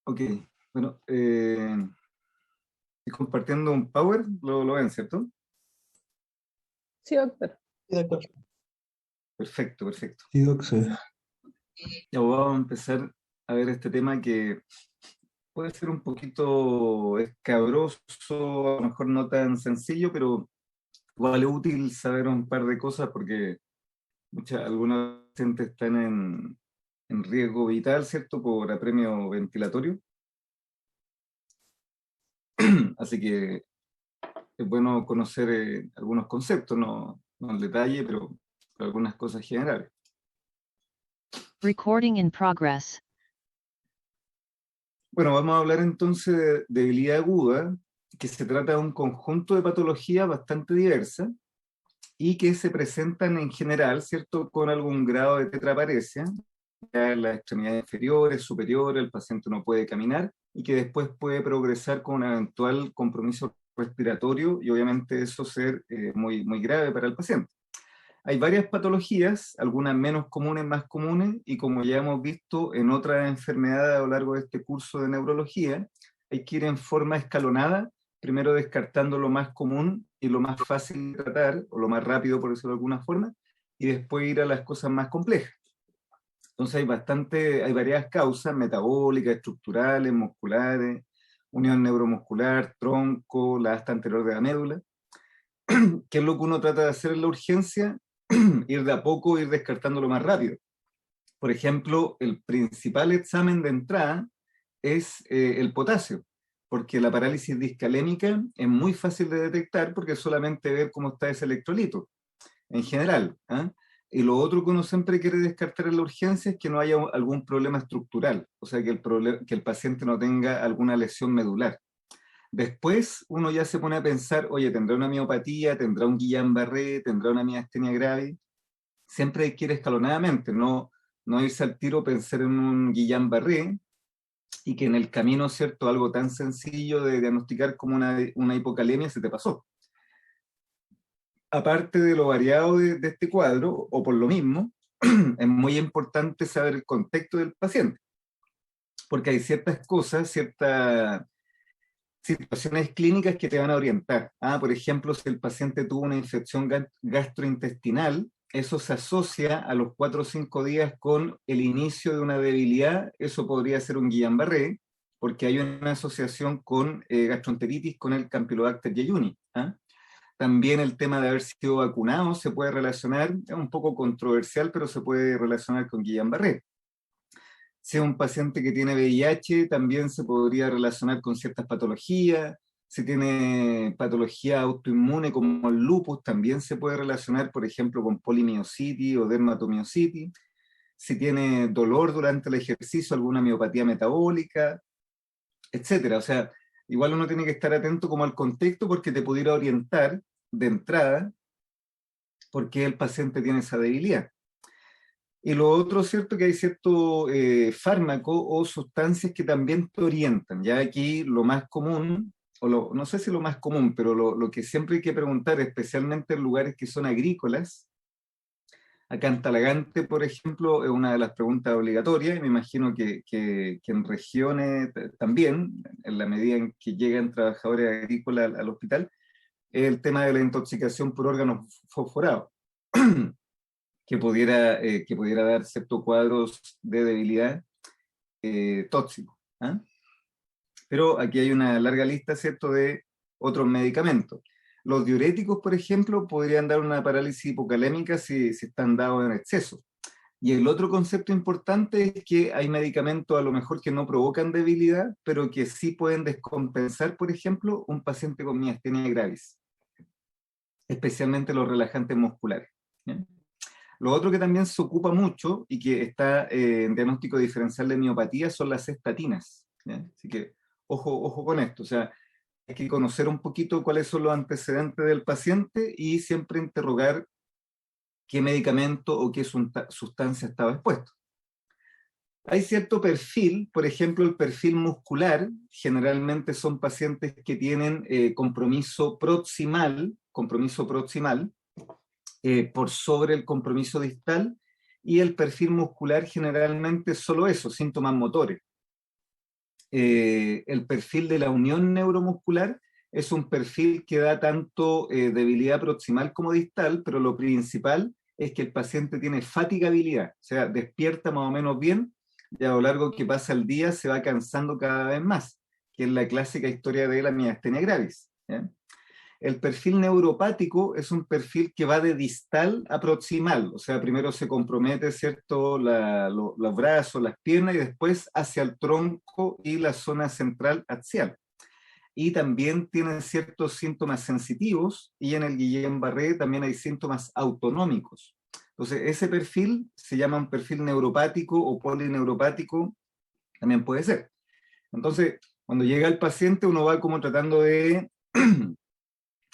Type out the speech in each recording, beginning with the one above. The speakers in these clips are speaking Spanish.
Ok, bueno, estoy compartiendo un Power, lo ven, ¿cierto? Sí, doctor. Sí, de acuerdo. Perfecto, perfecto. Sí, doc, sí. Ya vamos a empezar a ver este tema que puede ser un poquito escabroso, a lo mejor no tan sencillo, pero igual es útil saber un par de cosas porque algunas pacientes están en riesgo vital, ¿cierto? Por apremio ventilatorio. Así que es bueno conocer algunos conceptos, no en detalle, pero algunas cosas generales. Recording in progress. Bueno, vamos a hablar entonces de debilidad aguda, que se trata de un conjunto de patologías bastante diversas y que se presentan en general, ¿cierto?, con algún grado de tetraparesia, ya en las extremidades inferiores, superiores, el paciente no puede caminar y que después puede progresar con un eventual compromiso respiratorio y obviamente eso ser muy, muy grave para el paciente. Hay varias patologías, algunas menos comunes, más comunes, y como ya hemos visto en otras enfermedades a lo largo de este curso de neurología, hay que ir en forma escalonada, primero descartando lo más común y lo más fácil de tratar, o lo más rápido, por decirlo de alguna forma, y después ir a las cosas más complejas. Entonces hay varias causas, metabólicas, estructurales, musculares, unión neuromuscular, tronco, la asta anterior de la médula. ¿Qué es lo que uno trata de hacer en la urgencia? Ir de a poco, ir descartándolo más rápido. Por ejemplo, el principal examen de entrada es el potasio, porque la parálisis discalémica es muy fácil de detectar porque es solamente ver cómo está ese electrolito, en general. ¿Eh? Y lo otro que uno siempre quiere descartar en la urgencia es que no haya algún problema estructural, o sea, que el paciente no tenga alguna lesión medular. Después uno ya se pone a pensar, oye, ¿tendrá una miopatía? ¿Tendrá un Guillain-Barré? ¿Tendrá una miastenia grave? Siempre hay que ir escalonadamente, no irse al tiro, pensar en un Guillain-Barré y que en el camino, ¿cierto?, algo tan sencillo de diagnosticar como una hipocalemia se te pasó. Aparte de lo variado de este cuadro, o por lo mismo, es muy importante saber el contexto del paciente, porque hay ciertas cosas, ciertas situaciones clínicas que te van a orientar. Por ejemplo, si el paciente tuvo una infección gastrointestinal, eso se asocia a los 4 o 5 días con el inicio de una debilidad, eso podría ser un Guillain-Barré, porque hay una asociación con gastroenteritis con el Campylobacter jejuni. También el tema de haber sido vacunado se puede relacionar, es un poco controversial, pero se puede relacionar con Guillain-Barré. Si es un paciente que tiene VIH, también se podría relacionar con ciertas patologías. Si tiene patología autoinmune como el lupus, también se puede relacionar, por ejemplo, con polimiositis o dermatomiositis. Si tiene dolor durante el ejercicio, alguna miopatía metabólica, etcétera. O sea, igual uno tiene que estar atento como al contexto porque te pudiera orientar de entrada por qué el paciente tiene esa debilidad. Y lo otro, cierto, que hay cierto fármaco o sustancias que también te orientan. Ya aquí lo más común, no sé si lo más común, pero lo que siempre hay que preguntar, especialmente en lugares que son agrícolas, acá en Talagante, por ejemplo, es una de las preguntas obligatorias, y me imagino que en regiones también, en la medida en que llegan trabajadores agrícolas al hospital, es el tema de la intoxicación por órganos fosforados. Que pudiera dar ciertos cuadros de debilidad tóxico. ¿Ah? Pero aquí hay una larga lista, ¿cierto?, de otros medicamentos. Los diuréticos, por ejemplo, podrían dar una parálisis hipocalémica si están dados en exceso. Y el otro concepto importante es que hay medicamentos a lo mejor que no provocan debilidad, pero que sí pueden descompensar, por ejemplo, un paciente con miastenia gravis, especialmente los relajantes musculares. ¿Bien? Lo otro que también se ocupa mucho y que está en diagnóstico diferencial de miopatía son las estatinas. ¿Ya? Así que ojo con esto. O sea, hay que conocer un poquito cuáles son los antecedentes del paciente y siempre interrogar qué medicamento o qué sustancia estaba expuesto. Hay cierto perfil, por ejemplo, el perfil muscular, generalmente son pacientes que tienen compromiso proximal, por sobre el compromiso distal, y el perfil muscular generalmente es solo eso, síntomas motores. el perfil de la unión neuromuscular es un perfil que da tanto debilidad proximal como distal, pero lo principal es que el paciente tiene fatigabilidad, o sea, despierta más o menos bien y a lo largo que pasa el día se va cansando cada vez más, que es la clásica historia de la miastenia gravis. ¿Ya? El perfil neuropático es un perfil que va de distal a proximal, o sea, primero se compromete, ¿cierto?, los brazos, las piernas y después hacia el tronco y la zona central axial. Y también tienen ciertos síntomas sensitivos y en el Guillain-Barré también hay síntomas autonómicos. Entonces, ese perfil se llama un perfil neuropático o polineuropático, también puede ser. Entonces, cuando llega el paciente, uno va como tratando de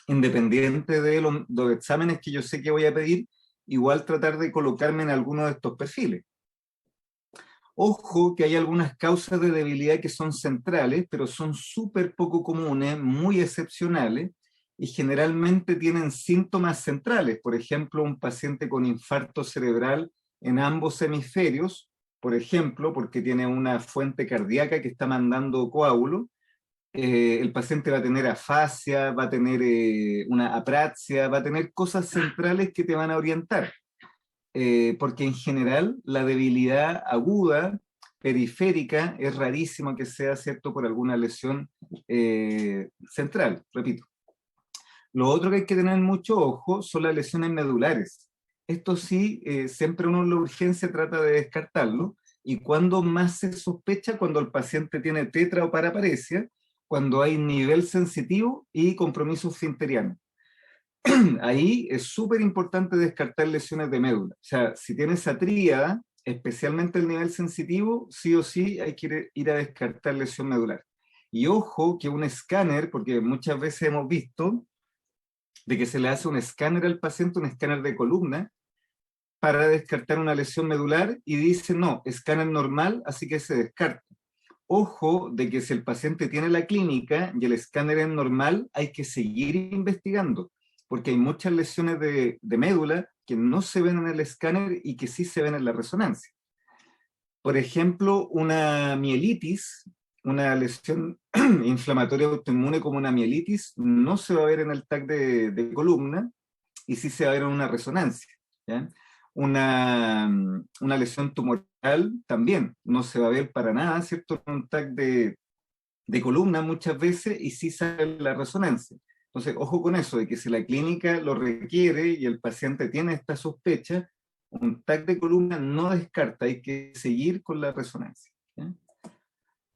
independiente de los exámenes que yo sé que voy a pedir, igual tratar de colocarme en alguno de estos perfiles. Ojo que hay algunas causas de debilidad que son centrales, pero son súper poco comunes, muy excepcionales, y generalmente tienen síntomas centrales. Por ejemplo, un paciente con infarto cerebral en ambos hemisferios, por ejemplo, porque tiene una fuente cardíaca que está mandando coágulo, el paciente va a tener afasia, va a tener una apraxia, va a tener cosas centrales que te van a orientar. Porque en general la debilidad aguda, periférica, es rarísimo que sea, ¿cierto?, por alguna lesión central, repito. Lo otro que hay que tener mucho ojo son las lesiones medulares. Esto sí, siempre uno en la urgencia trata de descartarlo, y cuando más se sospecha, cuando el paciente tiene tetra o paraparesia, cuando hay nivel sensitivo y compromiso esfinteriano. Ahí es súper importante descartar lesiones de médula. O sea, si tienes esa tríada, especialmente el nivel sensitivo, sí o sí hay que ir a descartar lesión medular. Y ojo que un escáner, porque muchas veces hemos visto de que se le hace un escáner al paciente, un escáner de columna, para descartar una lesión medular y dice, no, escáner normal, así que se descarta. Ojo de que si el paciente tiene la clínica y el escáner es normal, hay que seguir investigando, porque hay muchas lesiones de médula que no se ven en el escáner y que sí se ven en la resonancia. Por ejemplo, una mielitis, una lesión inflamatoria autoinmune como una mielitis, no se va a ver en el TAC de columna y sí se va a ver en una resonancia. ¿Ya? Una lesión tumoral también no se va a ver para nada, ¿cierto?, en un TAC de columna muchas veces y sí sale en la resonancia. Entonces, ojo con eso, de que si la clínica lo requiere y el paciente tiene esta sospecha, un TAC de columna no descarta, hay que seguir con la resonancia. ¿Ya?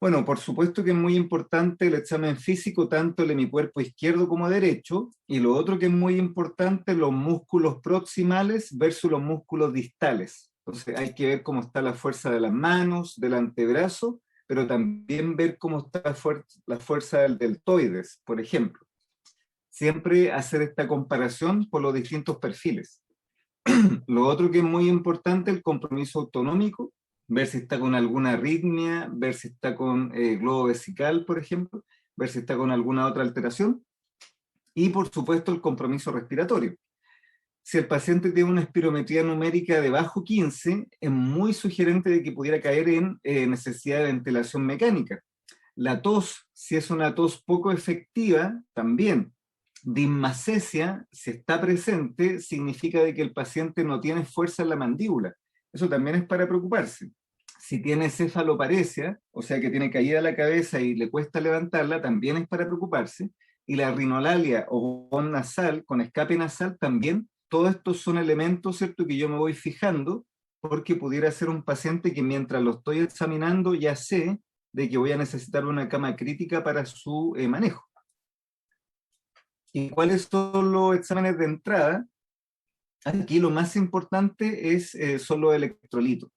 Bueno, por supuesto que es muy importante el examen físico, tanto el hemicuerpo izquierdo como derecho, y lo otro que es muy importante, los músculos proximales versus los músculos distales. Entonces hay que ver cómo está la fuerza de las manos, del antebrazo, pero también ver cómo está la fuerza del deltoides, por ejemplo. Siempre hacer esta comparación por los distintos perfiles. Lo otro que es muy importante, el compromiso autonómico, ver si está con alguna arritmia, ver si está con globo vesical, por ejemplo, ver si está con alguna otra alteración, y por supuesto el compromiso respiratorio. Si el paciente tiene una espirometría numérica de bajo 15, es muy sugerente de que pudiera caer en necesidad de ventilación mecánica. La tos, si es una tos poco efectiva, también. Dismacesia, si está presente, significa de que el paciente no tiene fuerza en la mandíbula. Eso también es para preocuparse. Si tiene cefaloparesia, o sea que tiene caída la cabeza y le cuesta levantarla, también es para preocuparse. Y la rinolalia o von nasal con escape nasal también, todos estos son elementos, ¿cierto?, que yo me voy fijando porque pudiera ser un paciente que mientras lo estoy examinando ya sé de que voy a necesitar una cama crítica para su manejo. ¿Y cuáles son los exámenes de entrada? Aquí lo más importante son los electrolitos.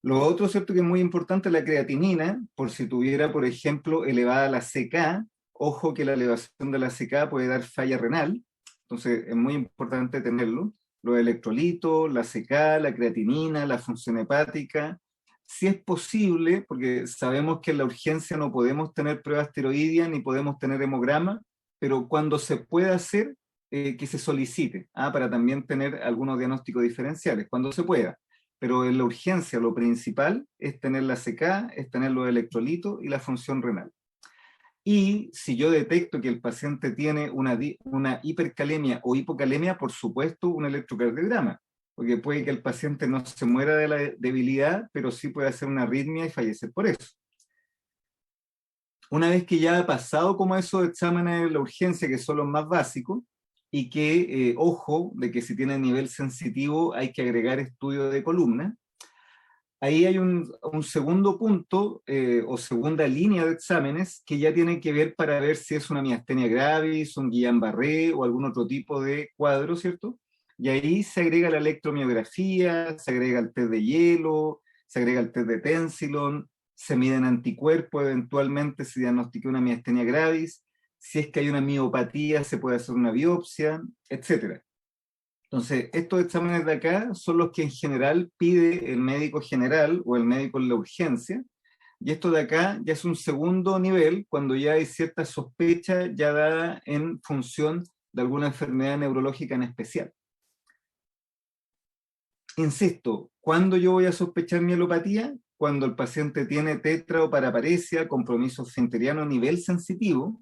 Lo otro, ¿cierto?, que es muy importante, la creatinina, por si tuviera, por ejemplo, elevada la CK. Ojo que la elevación de la CK puede dar falla renal, entonces es muy importante tenerlo. Los electrolitos, la CK, la creatinina, la función hepática. Si es posible, porque sabemos que en la urgencia no podemos tener pruebas tiroideas ni podemos tener hemograma, pero cuando se pueda hacer, que se solicite, para también tener algunos diagnósticos diferenciales, cuando se pueda. pero en la urgencia lo principal es tener la CK, es tener los electrolitos y la función renal. Y si yo detecto que el paciente tiene una hipercalemia o hipocalemia, por supuesto, un electrocardiograma, porque puede que el paciente no se muera de la debilidad, pero sí puede hacer una arritmia y fallecer por eso. Una vez que ya ha pasado como esos exámenes de la urgencia, que son los más básicos, y que, ojo, de que si tiene nivel sensitivo hay que agregar estudio de columna, ahí hay un segundo punto o segunda línea de exámenes que ya tienen que ver para ver si es una miastenia gravis, un Guillain-Barré o algún otro tipo de cuadro, ¿cierto? Y ahí se agrega la electromiografía, se agrega el test de hielo, se agrega el test de Tensilon, se miden anticuerpos, eventualmente se diagnostica una miastenia gravis, si es que hay una miopatía se puede hacer una biopsia, etcétera. Entonces, estos exámenes de acá son los que en general pide el médico general o el médico en la urgencia, y esto de acá ya es un segundo nivel cuando ya hay cierta sospecha ya dada en función de alguna enfermedad neurológica en especial. Insisto, ¿cuándo yo voy a sospechar mielopatía? Cuando el paciente tiene tetra o paraparesia, compromiso esfinteriano a nivel sensitivo,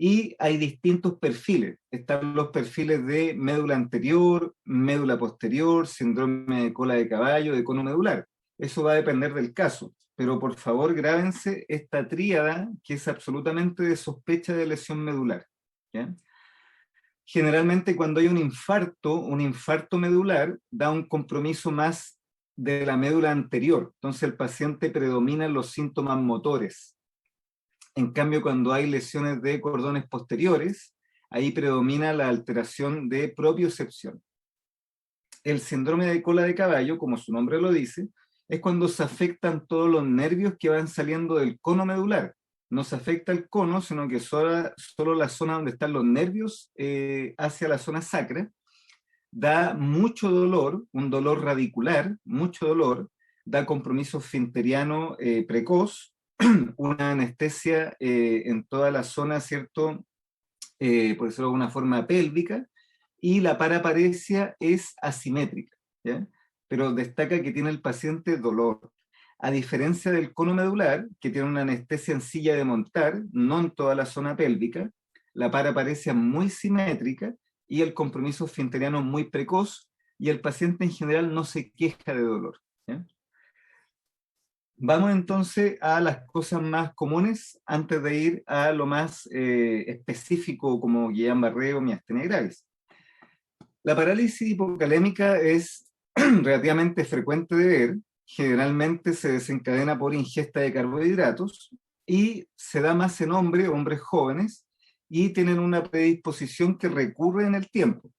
y hay distintos perfiles. Están los perfiles de médula anterior, médula posterior, síndrome de cola de caballo, de cono medular. Eso va a depender del caso. Pero por favor grábense esta tríada que es absolutamente de sospecha de lesión medular, ¿ya? Generalmente cuando hay un infarto medular da un compromiso más de la médula anterior. Entonces el paciente predomina en los síntomas motores. En cambio, cuando hay lesiones de cordones posteriores, ahí predomina la alteración de propiocepción. El síndrome de cola de caballo, como su nombre lo dice, es cuando se afectan todos los nervios que van saliendo del cono medular. No se afecta el cono, sino que solo la zona donde están los nervios hacia la zona sacra. Da mucho dolor, un dolor radicular, mucho dolor, da compromiso esfinteriano precoz, una anestesia en toda la zona, ¿cierto? Por decirlo de alguna forma pélvica, y la paraparesia es asimétrica, ¿ya? Pero destaca que tiene el paciente dolor. A diferencia del cono medular, que tiene una anestesia en silla de montar, no en toda la zona pélvica, la paraparesia muy simétrica y el compromiso esfinteriano muy precoz, y el paciente en general no se queja de dolor, ¿ya? Vamos entonces a las cosas más comunes antes de ir a lo más específico como Guillain-Barré o miastenia gravis. La parálisis hipocalémica es relativamente frecuente de ver, generalmente se desencadena por ingesta de carbohidratos y se da más en hombres jóvenes, y tienen una predisposición que recurre en el tiempo.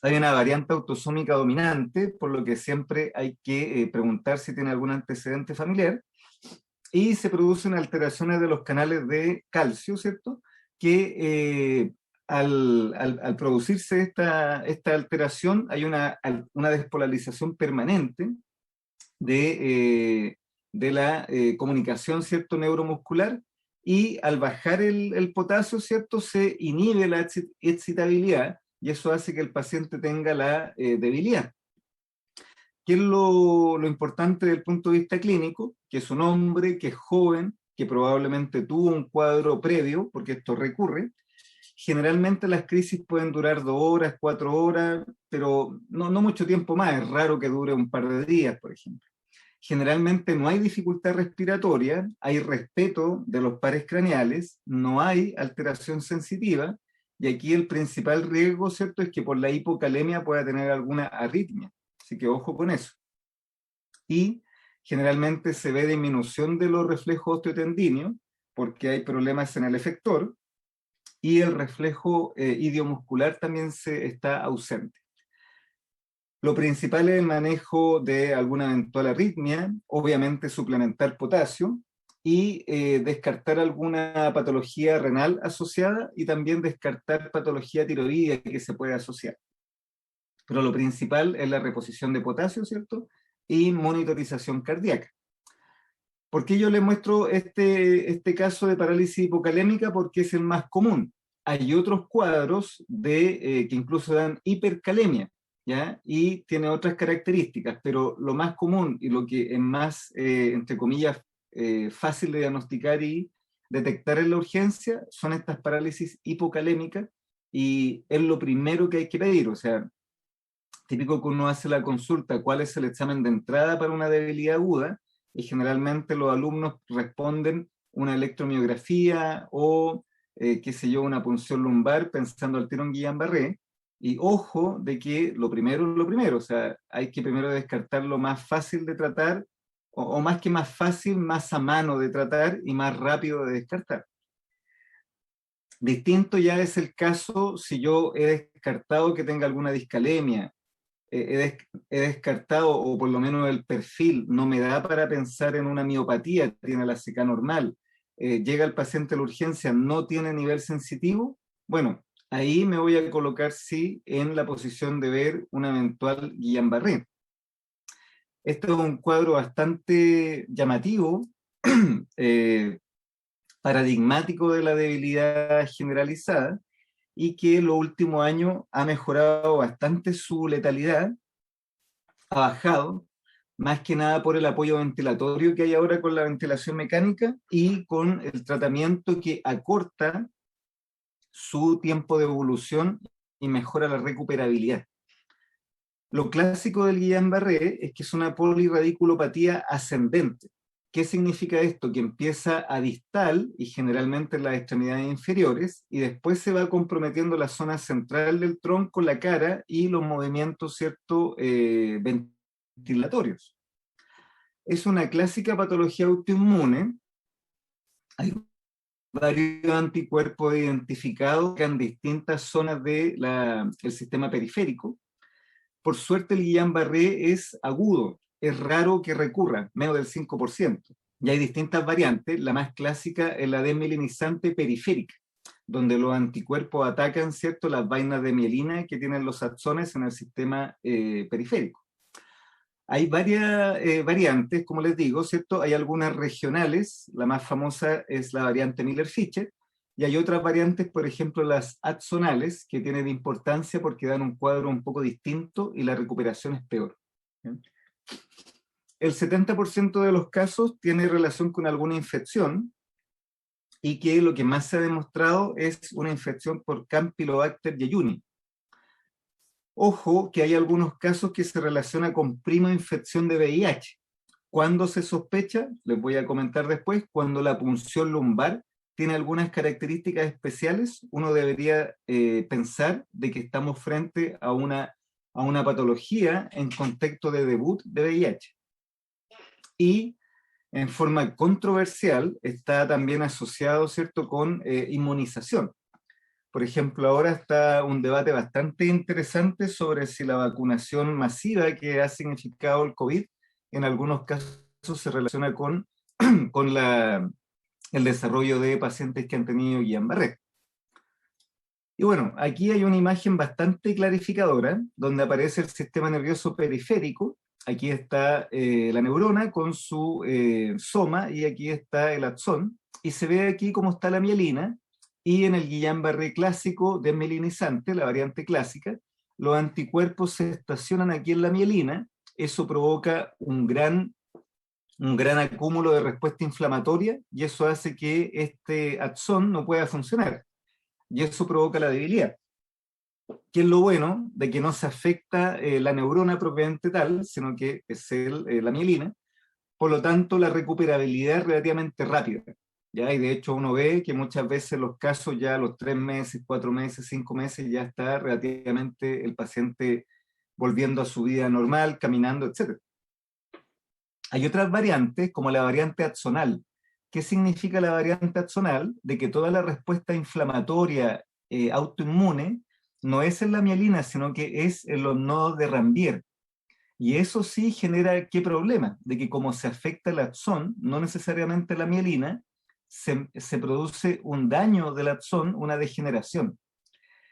Hay una variante autosómica dominante, por lo que siempre hay que preguntar si tiene algún antecedente familiar, y se producen alteraciones de los canales de calcio, ¿cierto? Que al producirse esta alteración hay una despolarización permanente de la comunicación, ¿cierto?, neuromuscular, y al bajar el potasio, ¿cierto?, se inhibe la excitabilidad, y eso hace que el paciente tenga la debilidad. ¿Qué es lo importante desde el punto de vista clínico? Que es un hombre que es joven, que probablemente tuvo un cuadro previo, porque esto recurre. Generalmente las crisis pueden durar 2 horas, 4 horas, pero no mucho tiempo más. Es raro que dure un par de días, por ejemplo. Generalmente no hay dificultad respiratoria, hay respeto de los pares craneales, no hay alteración sensitiva, y aquí el principal riesgo, ¿cierto?, es que por la hipocalemia pueda tener alguna arritmia. Así que ojo con eso. Y generalmente se ve disminución de los reflejos osteotendíneos porque hay problemas en el efector, y el reflejo idiomuscular también está ausente. Lo principal es el manejo de alguna eventual arritmia, obviamente suplementar potasio, y descartar alguna patología renal asociada, y también descartar patología tiroidea que se puede asociar. Pero lo principal es la reposición de potasio, ¿cierto? Y monitorización cardíaca. ¿Por qué yo les muestro este caso de parálisis hipocalémica? Porque es el más común. Hay otros cuadros que incluso dan hipercalemia, ¿ya? Y tiene otras características, pero lo más común y lo que es más, entre comillas, fácil de diagnosticar y detectar en la urgencia son estas parálisis hipocalémicas, y es lo primero que hay que pedir. O sea, típico que uno hace la consulta, ¿cuál es el examen de entrada para una debilidad aguda? Y generalmente los alumnos responden una electromiografía o, qué sé yo, una punción lumbar, pensando al tiro en Guillain-Barré. Y ojo de que lo primero es lo primero, o sea, hay que primero descartar lo más fácil de tratar, o más que más fácil, más a mano de tratar y más rápido de descartar. Distinto ya es el caso si yo he descartado que tenga alguna discalemia, he descartado, o por lo menos el perfil no me da para pensar en una miopatía, tiene la CK normal, llega el paciente a la urgencia, no tiene nivel sensitivo, bueno, ahí me voy a colocar sí en la posición de ver una eventual Guillain-Barré. Este es un cuadro bastante llamativo, paradigmático de la debilidad generalizada, y que en los últimos años ha mejorado bastante su letalidad, ha bajado, más que nada por el apoyo ventilatorio que hay ahora con la ventilación mecánica y con el tratamiento que acorta su tiempo de evolución y mejora la recuperabilidad. Lo clásico del Guillain-Barré es que es una polirradiculopatía ascendente. ¿Qué significa esto? Que empieza a distal y generalmente en las extremidades inferiores, y después se va comprometiendo la zona central del tronco, la cara y los movimientos, ¿cierto?, ventilatorios. Es una clásica patología autoinmune. Hay varios anticuerpos identificados en distintas zonas del sistema periférico. Por suerte el Guillain-Barré es agudo, es raro que recurra, menos del 5%. Y hay distintas variantes, la más clásica es la desmielinizante periférica, donde los anticuerpos atacan, ¿cierto?, las vainas de mielina que tienen los axones en el sistema periférico. Hay varias variantes, como les digo, ¿cierto? Hay algunas regionales, la más famosa es la variante Miller-Fischer, y hay otras variantes, por ejemplo, las axonales, que tienen importancia porque dan un cuadro un poco distinto y la recuperación es peor. El 70% de los casos tiene relación con alguna infección, y que lo que más se ha demostrado es una infección por Campylobacter jejuni. Ojo que hay algunos casos que se relaciona con prima infección de VIH. ¿Cuándo se sospecha? Les voy a comentar después. Cuando la punción lumbar tiene algunas características especiales, uno debería pensar de que estamos frente a una patología en contexto de debut de VIH. Y en forma controversial está también asociado, ¿cierto?, con inmunización. Por ejemplo, ahora está un debate bastante interesante sobre si la vacunación masiva que ha significado el COVID en algunos casos se relaciona con, con el desarrollo de pacientes que han tenido Guillain-Barré. Y bueno, aquí hay una imagen bastante clarificadora donde aparece el sistema nervioso periférico. Aquí está la neurona con su soma, y aquí está el axón, y se ve aquí cómo está la mielina. Y en el Guillain-Barré clásico desmielinizante, la variante clásica, los anticuerpos se estacionan aquí en la mielina. Eso provoca un gran acúmulo de respuesta inflamatoria, y eso hace que este axón no pueda funcionar, y eso provoca la debilidad. ¿Qué es lo bueno? De que no se afecta la neurona propiamente tal, sino que es la mielina. Por lo tanto, la recuperabilidad es relativamente rápida. ¿Ya? Y de hecho uno ve que muchas veces los casos ya a los 3 meses, 4 meses, 5 meses ya está relativamente el paciente volviendo a su vida normal, caminando, etc. Hay otras variantes, como la variante axonal. ¿Qué significa la variante axonal? De que toda la respuesta inflamatoria autoinmune no es en la mielina, sino que es en los nodos de Ranvier. Y eso sí genera ¿qué problema? De que como se afecta el axón, no necesariamente la mielina, se produce un daño del axón, una degeneración.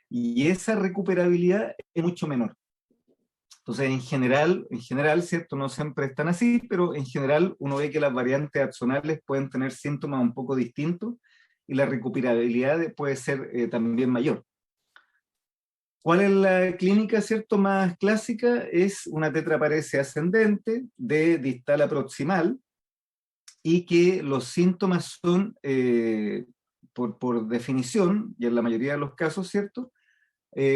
Y esa recuperabilidad es mucho menor. Entonces, en general, ¿cierto? No siempre están así, pero en general uno ve que las variantes axonales pueden tener síntomas un poco distintos y la recuperabilidad puede ser también mayor. ¿Cuál es la clínica, cierto, más clásica? Es una tetraparesia ascendente de distal a proximal y que los síntomas son, por definición, y en la mayoría de los casos, ¿cierto?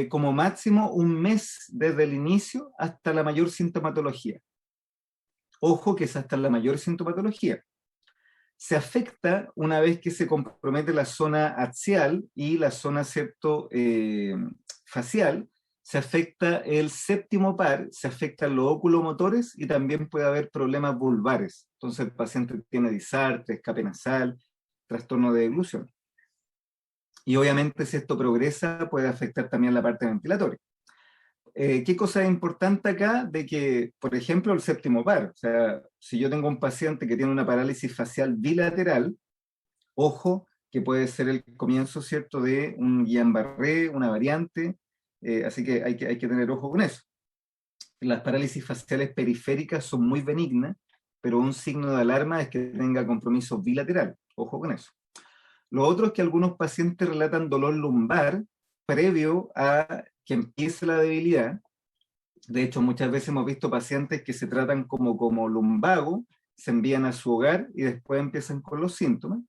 Como máximo un mes desde el inicio hasta la mayor sintomatología. Ojo que es hasta la mayor sintomatología. Se afecta una vez que se compromete la zona axial y la zona, ¿cierto?, facial, se afecta el séptimo par, se afectan los oculomotores y también puede haber problemas vulvares. Entonces el paciente tiene disartre, escape nasal, trastorno de deglución. Y obviamente si esto progresa puede afectar también la parte ventilatoria. ¿Qué cosa es importante acá? De que, por ejemplo, el séptimo par, o sea, si yo tengo un paciente que tiene una parálisis facial bilateral, ojo, que puede ser el comienzo, ¿cierto?, de un Guillain-Barré, una variante, así que hay que tener ojo con eso. Las parálisis faciales periféricas son muy benignas, pero un signo de alarma es que tenga compromiso bilateral, ojo con eso. Lo otro es que algunos pacientes relatan dolor lumbar previo a que empiece la debilidad. De hecho, muchas veces hemos visto pacientes que se tratan como lumbago, se envían a su hogar y después empiezan con los síntomas.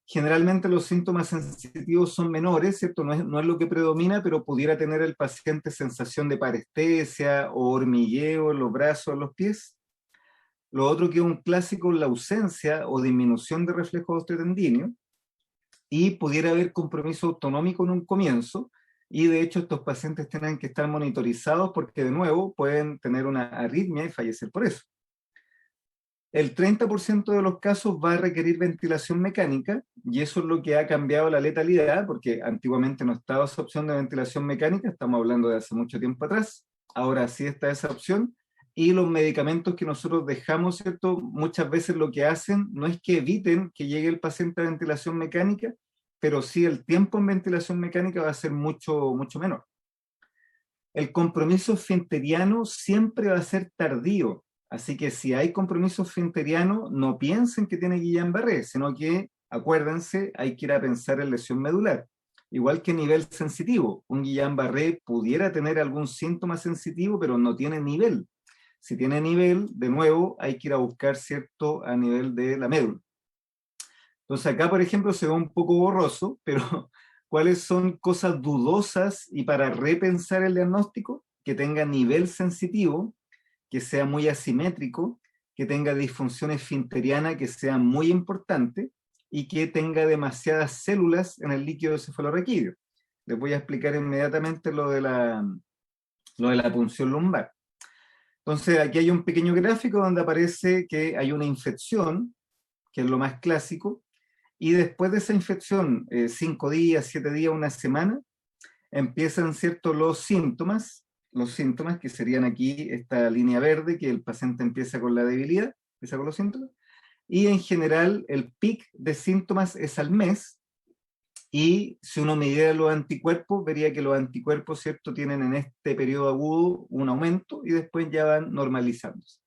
Generalmente los síntomas sensitivos son menores, ¿cierto? No es lo que predomina, pero pudiera tener el paciente sensación de parestesia o hormigueo en los brazos, en los pies. Lo otro que es un clásico es la ausencia o disminución de reflejos osteotendíneos y pudiera haber compromiso autonómico en un comienzo, y de hecho estos pacientes tienen que estar monitorizados porque de nuevo pueden tener una arritmia y fallecer por eso. El 30% de los casos va a requerir ventilación mecánica y eso es lo que ha cambiado la letalidad, porque antiguamente no estaba esa opción de ventilación mecánica, estamos hablando de hace mucho tiempo atrás, ahora sí está esa opción, y los medicamentos que nosotros dejamos, ¿cierto? Muchas veces lo que hacen no es que eviten que llegue el paciente a ventilación mecánica, pero sí el tiempo en ventilación mecánica va a ser mucho, mucho menor. El compromiso esfinteriano siempre va a ser tardío, así que si hay compromiso esfinteriano, no piensen que tiene Guillain-Barré, sino que, acuérdense, hay que ir a pensar en lesión medular. Igual que nivel sensitivo, un Guillain-Barré pudiera tener algún síntoma sensitivo, pero no tiene nivel. Si tiene nivel, de nuevo, hay que ir a buscar, ¿cierto?, a nivel de la médula. Entonces acá, por ejemplo, se ve un poco borroso, pero ¿cuáles son cosas dudosas y para repensar el diagnóstico? Que tenga nivel sensitivo, que sea muy asimétrico, que tenga disfunción esfinteriana que sea muy importante y que tenga demasiadas células en el líquido cefalorraquídeo. Les voy a explicar inmediatamente lo de la punción lumbar. Entonces aquí hay un pequeño gráfico donde aparece que hay una infección, que es lo más clásico, y después de esa infección, 5 días, 7 días, una semana, empiezan, ¿cierto?, los síntomas que serían aquí esta línea verde, que el paciente empieza con la debilidad, empieza con los síntomas, y en general el pic de síntomas es al mes, y si uno midiera los anticuerpos, vería que los anticuerpos, ¿cierto?, tienen en este periodo agudo un aumento y después ya van normalizándose.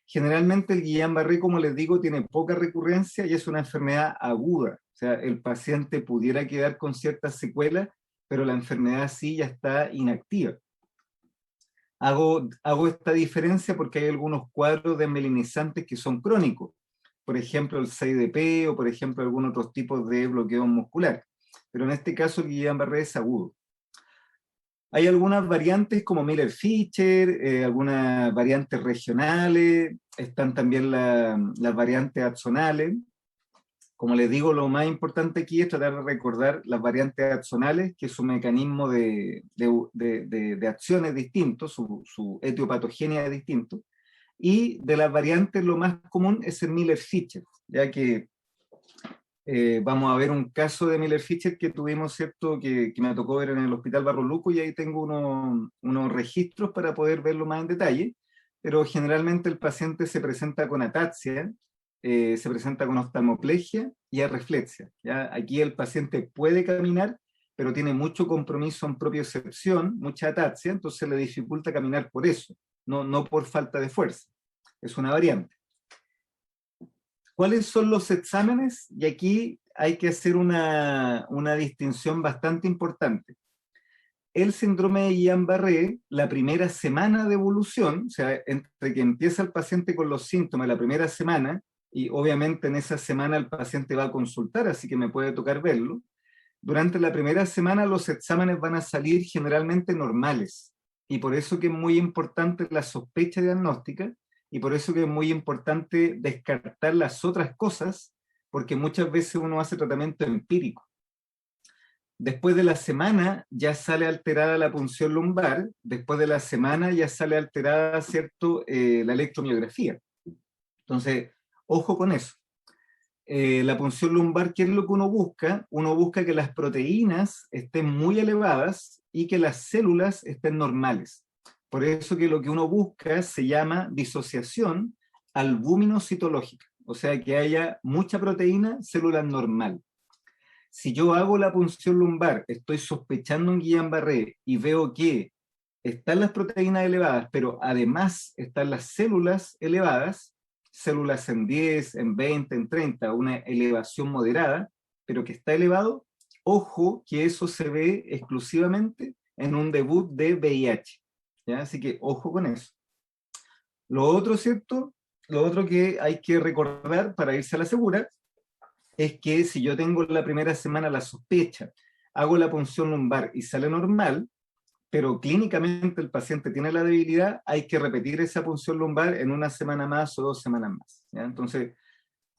Generalmente el Guillain-Barré, como les digo, tiene poca recurrencia y es una enfermedad aguda. O sea, el paciente pudiera quedar con ciertas secuelas, pero la enfermedad sí ya está inactiva. Hago esta diferencia porque hay algunos cuadros desmelinizantes que son crónicos. Por ejemplo, el 6DP o por ejemplo algunos otros tipos de bloqueo muscular. Pero en este caso el Guillain-Barré es agudo. Hay algunas variantes como Miller-Fischer, algunas variantes regionales, están también las variantes axonales. Como les digo, lo más importante aquí es tratar de recordar las variantes axonales, que su mecanismo de acción es distinto, su etiopatogenia es distinto, y de las variantes lo más común es el Miller-Fischer, ya que vamos a ver un caso de Miller-Fischer que tuvimos, ¿cierto?, que me tocó ver en el Hospital Barro Luco, y ahí tengo unos registros para poder verlo más en detalle, pero generalmente el paciente se presenta con ataxia, se presenta con oftalmoplegia y arreflexia. ¿Ya? Aquí el paciente puede caminar, pero tiene mucho compromiso en propiocepción, mucha ataxia, entonces le dificulta caminar por eso, no por falta de fuerza. Es una variante. ¿Cuáles son los exámenes? Y aquí hay que hacer una distinción bastante importante. el síndrome de Guillain-Barré, la primera semana de evolución, o sea, entre que empieza el paciente con los síntomas la primera semana, y obviamente en esa semana el paciente va a consultar, así que me puede tocar verlo, durante la primera semana los exámenes van a salir generalmente normales, y por eso que es muy importante la sospecha diagnóstica, y por eso que es muy importante descartar las otras cosas, porque muchas veces uno hace tratamiento empírico. Después de la semana ya sale alterada la punción lumbar, después de la semana ya sale alterada, ¿cierto?, la electromiografía. Entonces, ojo con eso. La punción lumbar, ¿qué es lo que uno busca? Uno busca que las proteínas estén muy elevadas y que las células estén normales. Por eso que lo que uno busca se llama disociación albúmino-citológica, o sea, que haya mucha proteína, célula normal. Si yo hago la punción lumbar, estoy sospechando un Guillain-Barré y veo que están las proteínas elevadas, pero además están las células elevadas, células en 10, en 20, en 30, una elevación moderada, pero que está elevado, ojo que eso se ve exclusivamente en un debut de VIH. ¿Ya? Así que ojo con eso. Lo otro, ¿cierto? Lo otro que hay que recordar para irse a la segura es que si yo tengo la primera semana la sospecha, hago la punción lumbar y sale normal, pero clínicamente el paciente tiene la debilidad, hay que repetir esa punción lumbar en una semana más o 2 semanas más. ¿Ya? Entonces,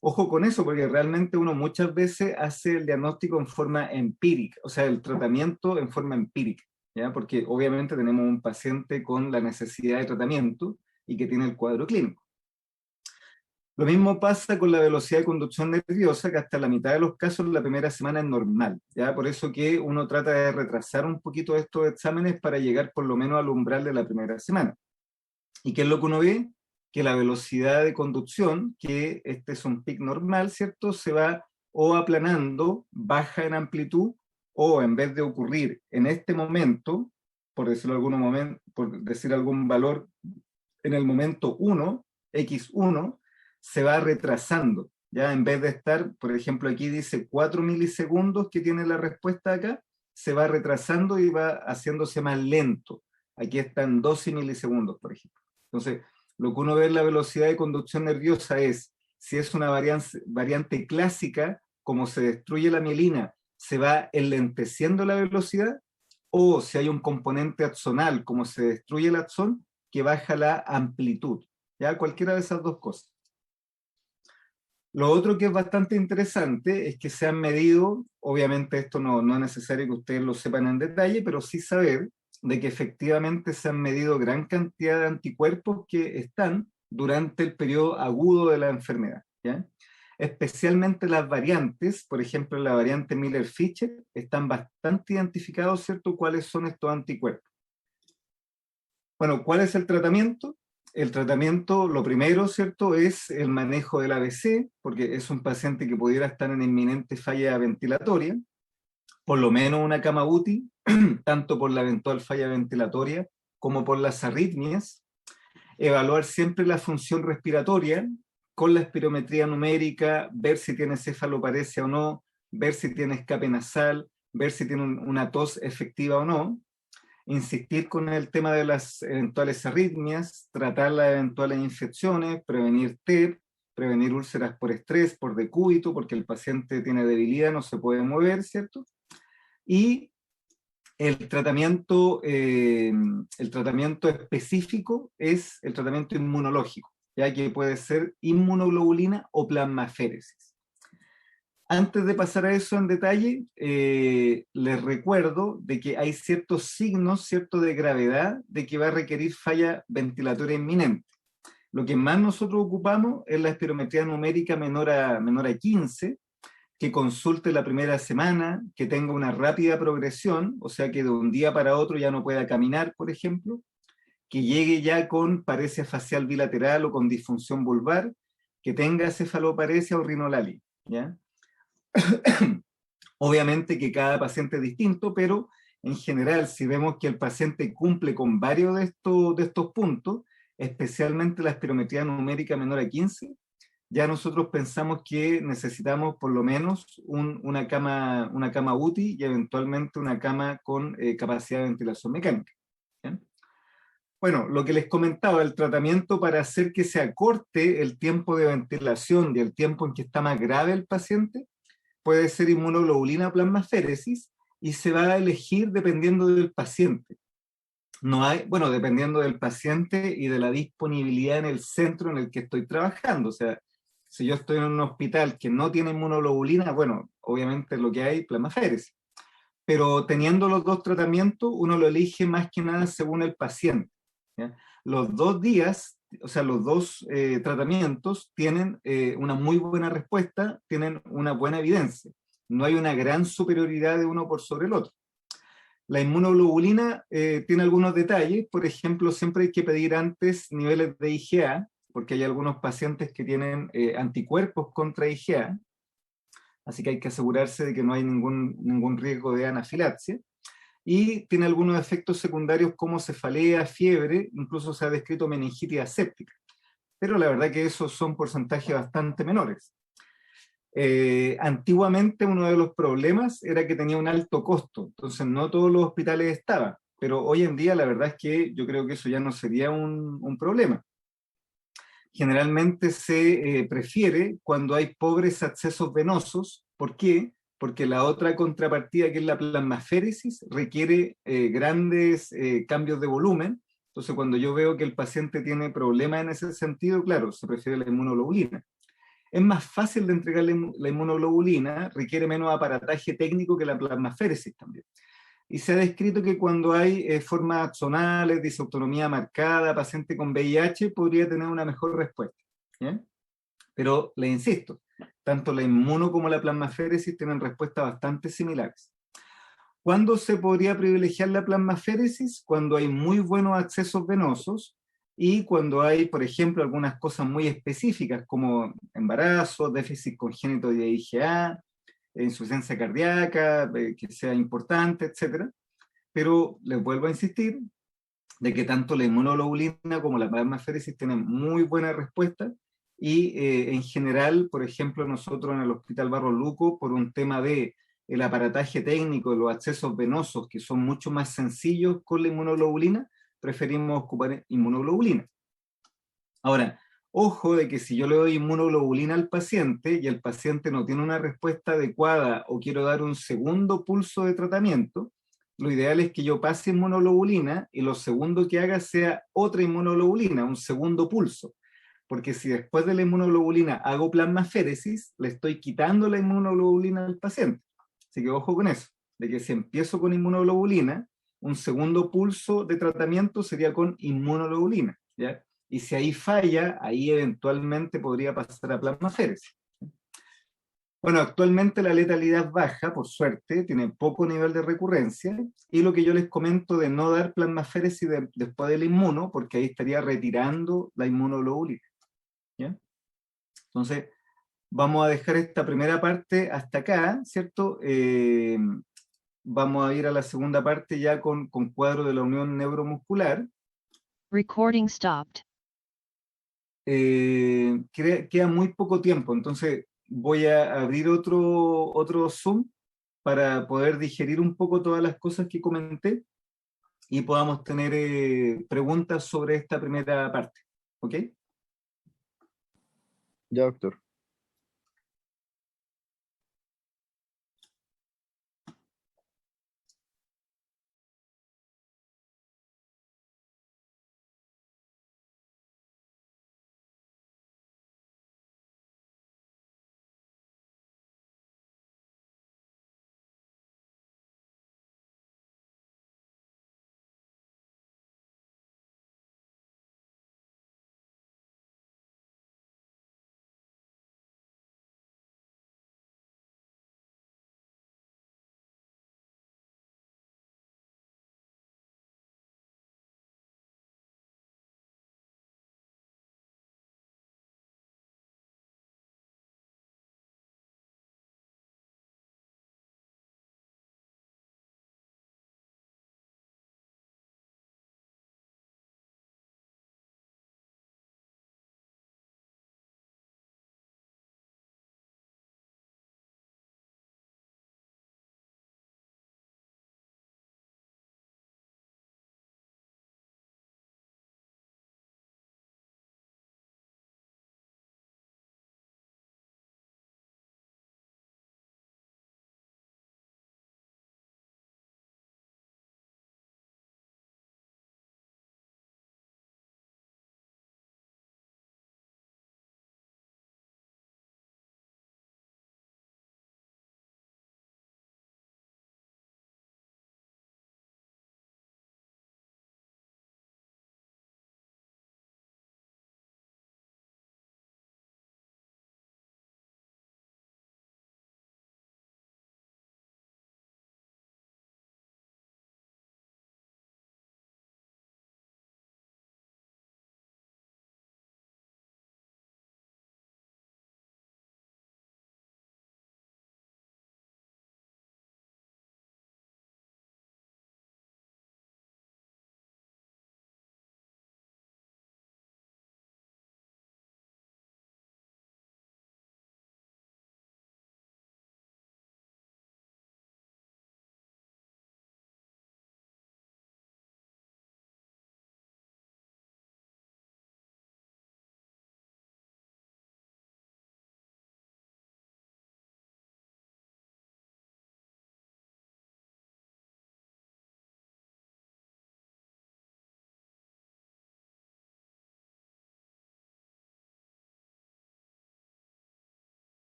ojo con eso, porque realmente uno muchas veces hace el diagnóstico en forma empírica, o sea, el tratamiento en forma empírica, ¿ya? Porque obviamente tenemos un paciente con la necesidad de tratamiento y que tiene el cuadro clínico. Lo mismo pasa con la velocidad de conducción nerviosa, que hasta la mitad de los casos la primera semana es normal, ¿ya? Por eso que uno trata de retrasar un poquito estos exámenes para llegar por lo menos al umbral de la primera semana. ¿Y qué es lo que uno ve? Que la velocidad de conducción, que este es un pic normal, ¿cierto? Se va o aplanando, baja en amplitud, o en vez de ocurrir en este momento, por decirlo por decir algún valor, en el momento 1, x1, se va retrasando. Ya en vez de estar, por ejemplo, aquí dice 4 milisegundos que tiene la respuesta acá, se va retrasando y va haciéndose más lento. Aquí están 12 milisegundos, por ejemplo. Entonces, lo que uno ve en la velocidad de conducción nerviosa es, si es una variante clásica, como se destruye la mielina, se va enlenteciendo la velocidad, o si hay un componente axonal, como se destruye el axón, que baja la amplitud. ¿Ya? Cualquiera de esas dos cosas. Lo otro que es bastante interesante es que se han medido, obviamente esto no es necesario que ustedes lo sepan en detalle, pero sí saber de que efectivamente se han medido gran cantidad de anticuerpos que están durante el periodo agudo de la enfermedad, ¿ya? Especialmente las variantes, por ejemplo la variante Miller-Fisher, están bastante identificados, ¿cierto?, cuáles son estos anticuerpos. Bueno, ¿cuál es el tratamiento? El tratamiento, lo primero, ¿cierto?, es el manejo del ABC, porque es un paciente que pudiera estar en inminente falla ventilatoria, por lo menos una cama UTI, tanto por la eventual falla ventilatoria como por las arritmias. Evaluar siempre la función respiratoria con la espirometría numérica, ver si tiene cefaloparesia o no, ver si tiene escape nasal, ver si tiene una tos efectiva o no. Insistir con el tema de las eventuales arritmias, tratar las eventuales infecciones, prevenir TEP, prevenir úlceras por estrés, por decúbito, porque el paciente tiene debilidad, no se puede mover, ¿cierto? Y el tratamiento específico es el tratamiento inmunológico, ya que puede ser inmunoglobulina o plasmaféresis. Antes de pasar a eso en detalle, les recuerdo de que hay ciertos signos, ¿cierto?, de gravedad de que va a requerir falla ventilatoria inminente. Lo que más nosotros ocupamos es la espirometría numérica menor a 15, que consulte la primera semana, que tenga una rápida progresión, o sea que de un día para otro ya no pueda caminar, por ejemplo, que llegue ya con paresia facial bilateral o con disfunción vulvar, que tenga cefaloparesia o rinolalia, ¿ya? Obviamente que cada paciente es distinto, pero en general, si vemos que el paciente cumple con varios de estos puntos, especialmente la espirometría numérica menor a 15, ya nosotros pensamos que necesitamos por lo menos una cama UTI y eventualmente una cama con capacidad de ventilación mecánica. ¿Bien? Bueno, lo que les comentaba, el tratamiento para hacer que se acorte el tiempo de ventilación y el tiempo en que está más grave el paciente puede ser inmunoglobulina o plasmaféresis y se va a elegir dependiendo del paciente. No hay, bueno, dependiendo del paciente y de la disponibilidad en el centro en el que estoy trabajando. O sea, si yo estoy en un hospital que no tiene inmunoglobulina, bueno, obviamente lo que hay es plasmaféresis. Pero teniendo los dos tratamientos, uno lo elige más que nada según el paciente. ¿Ya? Los 2 días, o sea, los dos tratamientos tienen una muy buena respuesta, tienen una buena evidencia. No hay una gran superioridad de uno por sobre el otro. La inmunoglobulina tiene algunos detalles, por ejemplo, siempre hay que pedir antes niveles de IgA, porque hay algunos pacientes que tienen anticuerpos contra IgA, así que hay que asegurarse de que no hay ningún riesgo de anafilaxia. Y tiene algunos efectos secundarios como cefalea, fiebre, incluso se ha descrito meningitis aséptica. Pero la verdad que esos son porcentajes bastante menores. Antiguamente uno de los problemas era que tenía un alto costo, entonces no todos los hospitales estaban, pero hoy en día la verdad es que yo creo que eso ya no sería un problema. Generalmente se prefiere cuando hay pobres accesos venosos. ¿Por qué? Porque la otra contrapartida, que es la plasmaféresis, requiere grandes cambios de volumen. Entonces, cuando yo veo que el paciente tiene problemas en ese sentido, claro, se prefiere la inmunoglobulina. Es más fácil de entregar la inmunoglobulina, requiere menos aparataje técnico que la plasmaféresis también. Y se ha descrito que cuando hay formas axonales, disautonomía marcada, paciente con VIH, podría tener una mejor respuesta. ¿Ya? Pero le insisto, tanto la inmuno como la plasmaféresis tienen respuestas bastante similares. ¿Cuándo se podría privilegiar la plasmaféresis? Cuando hay muy buenos accesos venosos y cuando hay, por ejemplo, algunas cosas muy específicas como embarazo, déficit congénito de IgA, insuficiencia cardíaca, que sea importante, etcétera. Pero les vuelvo a insistir de que tanto la inmunoglobulina como la plasmaféresis tienen muy buena respuesta y en general, por ejemplo, nosotros en el Hospital Barros Luco, por un tema de el aparataje técnico de los accesos venosos, que son mucho más sencillos con la inmunoglobulina, preferimos ocupar inmunoglobulina. Ahora, ojo de que si yo le doy inmunoglobulina al paciente y el paciente no tiene una respuesta adecuada o quiero dar un segundo pulso de tratamiento, lo ideal es que yo pase inmunoglobulina y lo segundo que haga sea otra inmunoglobulina, un segundo pulso. Porque si después de la inmunoglobulina hago plasmaféresis, le estoy quitando la inmunoglobulina al paciente. Así que ojo con eso, de que si empiezo con inmunoglobulina, un segundo pulso de tratamiento sería con inmunoglobulina, ¿ya? Y si ahí falla, ahí eventualmente podría pasar a plasmaféresis. Bueno, actualmente la letalidad baja, por suerte, tiene poco nivel de recurrencia, y lo que yo les comento de no dar plasmaféresis después del inmuno, porque ahí estaría retirando la inmunoglobulina, ¿ya? Entonces, vamos a dejar esta primera parte hasta acá, ¿cierto? Vamos a ir a la segunda parte ya con cuadro de la unión neuromuscular. Recording stopped. Queda muy poco tiempo, entonces voy a abrir otro Zoom para poder digerir un poco todas las cosas que comenté y podamos tener preguntas sobre esta primera parte. ¿Ok? Ya, doctor.